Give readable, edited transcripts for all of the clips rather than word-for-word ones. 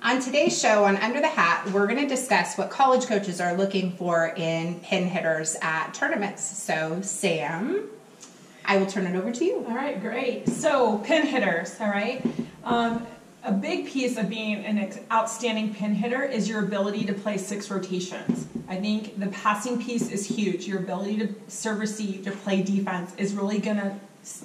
On today's show on Under the Hat, we're going to discuss what college coaches are looking for in pin hitters at tournaments. So, Sam, I will turn it over to you. All right, great. So, pin hitters, all right? A big piece of being an outstanding pin hitter is your ability to play 6 rotations. I think the passing piece is huge. Your ability to serve, receive, to play defense is really going to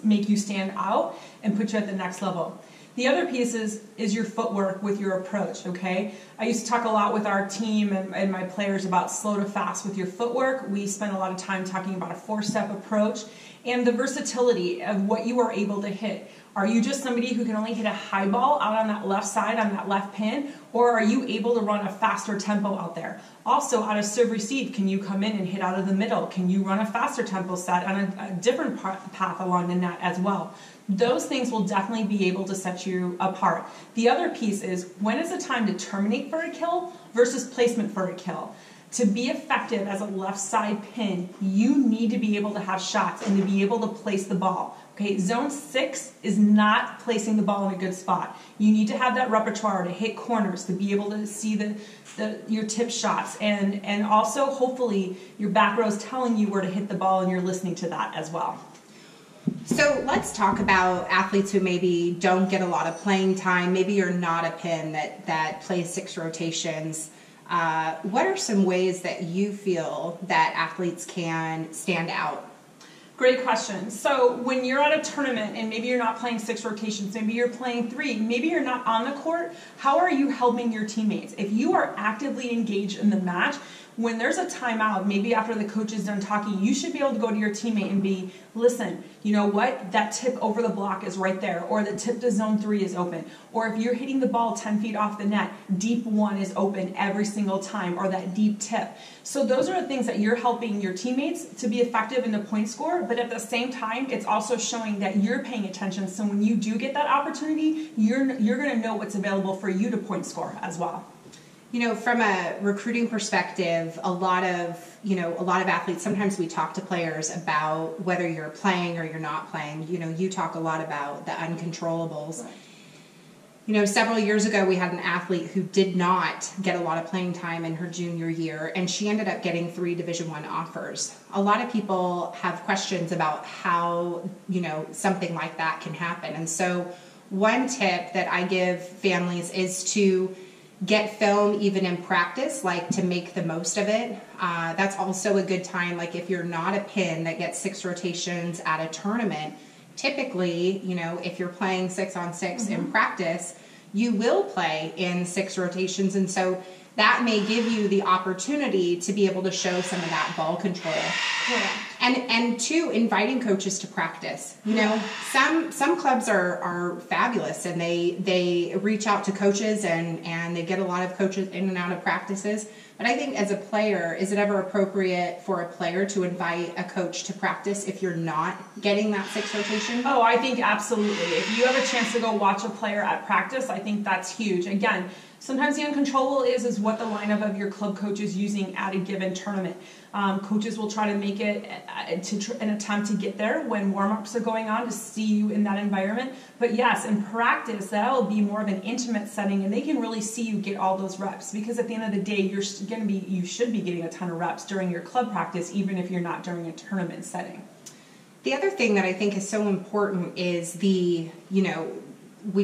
make you stand out and put you at the next level. The other piece is your footwork with your approach, okay? I used to talk a lot with our team and my players about slow to fast with your footwork. We spent a lot of time talking about a 4-step approach and the versatility of what you are able to hit. Are you just somebody who can only hit a high ball out on that left side, on that left pin, or are you able to run a faster tempo out there? Also, out of serve receive, can you come in and hit out of the middle? Can you run a faster tempo set on a different path along the net as well? Those things will definitely be able to set you apart. The other piece is, when is the time to terminate for a kill versus placement for a kill? To be effective as a left side pin, you need to be able to have shots and to be able to place the ball. Okay, zone 6 is not placing the ball in a good spot. You need to have that repertoire to hit corners, to be able to see your tip shots, and also hopefully your back row is telling you where to hit the ball and you're listening to that as well. So let's talk about athletes who maybe don't get a lot of playing time. Maybe you're not a pin that plays 6 rotations. What are some ways that you feel that athletes can stand out? Great question. So when you're at a tournament and maybe you're not playing 6 rotations, maybe you're playing 3, maybe you're not on the court, how are you helping your teammates? If you are actively engaged in the match, when there's a timeout, maybe after the coach is done talking, you should be able to go to your teammate and be, listen, you know what, that tip over the block is right there, or the tip to zone 3 is open, or if you're hitting the ball 10 feet off the net, deep 1 is open every single time, or that deep tip. So those are the things that you're helping your teammates to be effective in the point score, but at the same time, it's also showing that you're paying attention, so when you do get that opportunity, you're going to know what's available for you to point score as well. You know, from a recruiting perspective, a lot of athletes, sometimes we talk to players about whether you're playing or you're not playing. You know, you talk a lot about the uncontrollables. Right. You know, several years ago, we had an athlete who did not get a lot of playing time in her junior year, and she ended up getting 3 Division I offers. A lot of people have questions about how, something like that can happen. And so one tip that I give families is to get film even in practice, like to make the most of it. That's also a good time, like if you're not a pin that gets 6 rotations at a tournament, typically, if you're playing 6-on-6 in practice, you will play in 6 rotations, and so that may give you the opportunity to be able to show some of that ball control. Yeah. And 2, inviting coaches to practice. You know, some clubs are fabulous, and they reach out to coaches and they get a lot of coaches in and out of practices. But I think as a player, is it ever appropriate for a player to invite a coach to practice if you're not getting that 6 rotation? Oh, I think absolutely. If you have a chance to go watch a player at practice, I think that's huge. Again, sometimes the uncontrollable is what the lineup of your club coach is using at a given tournament. Coaches will try to make it an attempt to get there when warm-ups are going on to see you in that environment. But yes, in practice, that will be more of an intimate setting, and they can really see you get all those reps, because at the end of the day, you should be getting a ton of reps during your club practice, even if you're not during a tournament setting. The other thing that I think is so important is we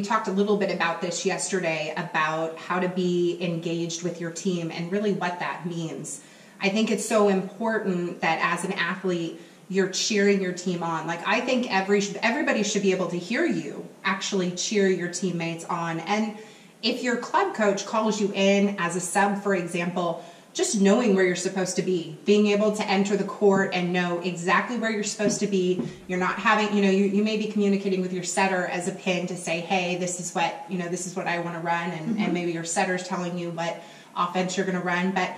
talked a little bit about this yesterday about how to be engaged with your team and really what that means. I think it's so important that as an athlete, you're cheering your team on. Like, I think everybody should be able to hear you actually cheer your teammates on. And if your club coach calls you in as a sub, for example, just knowing where you're supposed to be, being able to enter the court and know exactly where you're supposed to be. You're not having, you may be communicating with your setter as a pin to say, hey, this is what I want to run. And maybe your setter's telling you what offense you're going to run. But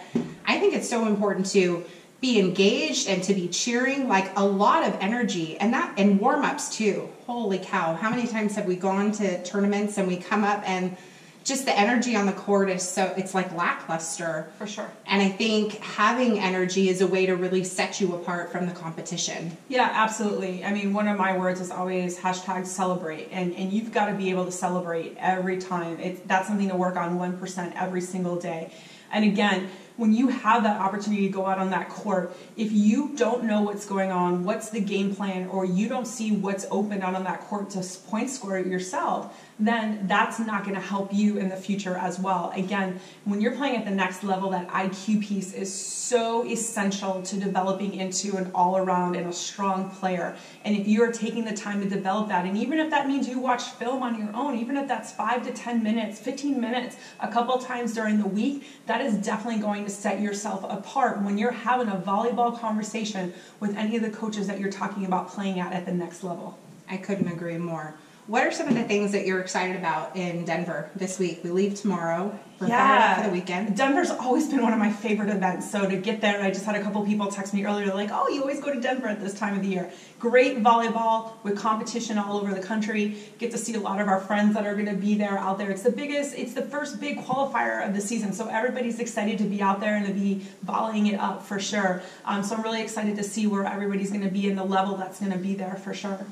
I think it's so important to be engaged and to be cheering, like a lot of energy, and warm-ups too. Holy cow. How many times have we gone to tournaments and we come up and just the energy on the court is so, it's like lackluster. For sure. And I think having energy is a way to really set you apart from the competition. Yeah, absolutely. I mean, one of my words is always hashtag celebrate. And you've got to be able to celebrate every time. That's something to work on 1% every single day. And again, when you have that opportunity to go out on that court, if you don't know what's going on, what's the game plan, or you don't see what's open out on that court to point score it yourself, then that's not going to help you in the future as well. Again, when you're playing at the next level, that IQ piece is so essential to developing into an all-around and a strong player. And if you are taking the time to develop that, and even if that means you watch film on your own, even if that's 5 to 10 minutes, 15 minutes, a couple times during the week, that is definitely going to set yourself apart when you're having a volleyball conversation with any of the coaches that you're talking about playing at the next level. I couldn't agree more. What are some of the things that you're excited about in Denver this week? We leave tomorrow. We're fired up for the weekend. Denver's always been one of my favorite events. So to get there, I just had a couple people text me earlier, like, oh, you always go to Denver at this time of the year. Great volleyball with competition all over the country. Get to see a lot of our friends that are going to be there out there. It's the first big qualifier of the season. So everybody's excited to be out there and to be volleying it up for sure. So I'm really excited to see where everybody's going to be in the level that's going to be there for sure.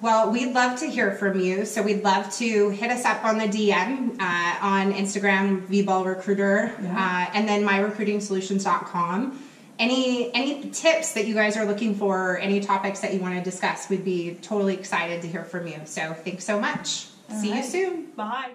Well, we'd love to hear from you, so we'd love to hit us up on the DM on Instagram, vballrecruiter, and then myrecruitingsolutions.com. Any tips that you guys are looking for, any topics that you want to discuss, we'd be totally excited to hear from you. So thanks so much. See you soon. Bye.